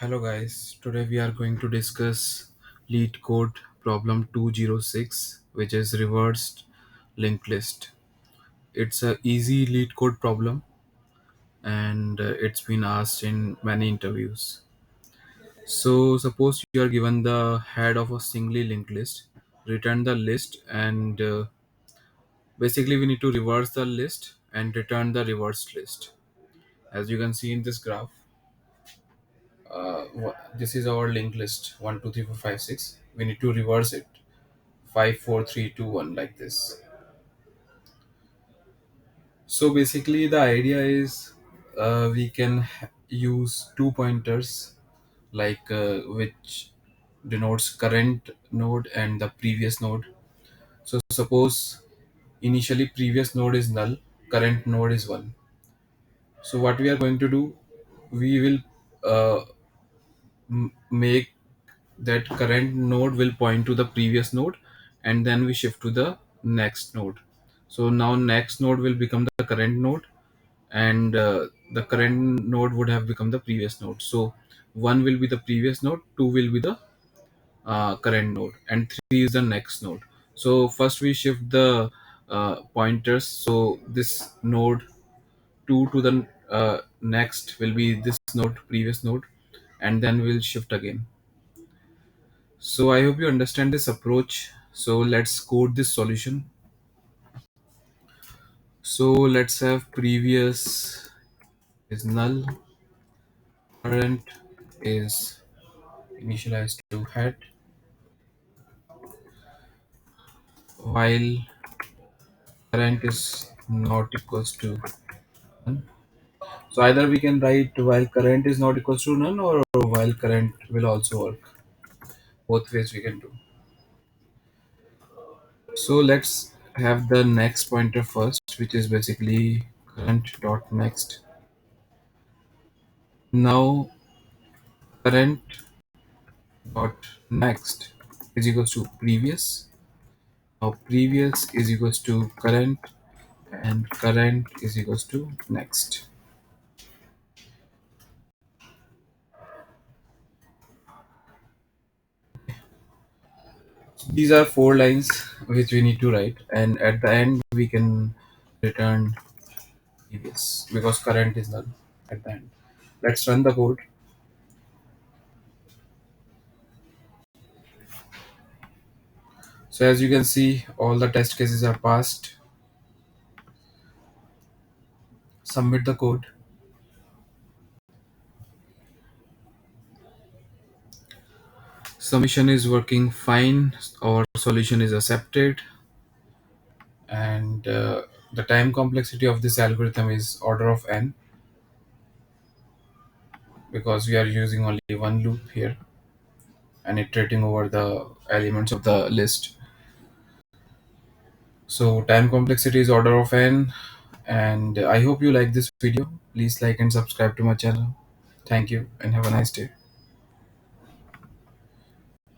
Hello guys, today we are going to discuss Leetcode problem 206, which is reversed linked list. It's a easy Leetcode problem and it's been asked in many interviews. So suppose you are given the head of a singly linked list, return the list, and basically we need to reverse the list and return the reversed list. As you can see in this graph, this is our linked list 1 2 3 4 5 6. We need to reverse it 5 4 3 2 1 like this. So basically the idea is we can use two pointers like which denotes current node and the previous node. So suppose initially previous node is null, current node is 1. So what we are going to do, we will make that current node will point to the previous node, and then we shift to the next node. So now next node will become the current node, and the current node would have become the previous node. So one will be the previous node, two will be the current node, and three is the next node. So first we shift the pointers. So this node 2 to the next will be this node, previous node, and then we'll shift again. So I hope you understand this approach. So let's code this solution. So let's have previous is null, current is initialized to head, while current is not equals to none. So either we can write while current is not equals to none, or while current will also work. Both ways we can do. So let's have the next pointer first, which is basically current dot next. Now current dot next is equals to previous. Now previous is equals to current, and current is equals to next. These are four lines which we need to write, and at the end we can return previous because current is null at the end. Let's run the code. So as you can see, all the test cases are passed. Submit the code. Submission is working fine. Our solution is accepted, and the time complexity of this algorithm is order of n because we are using only one loop here and iterating over the elements of the list. So time complexity is order of n, and I hope you like this video. Please like and subscribe to my channel. Thank you and have a nice day.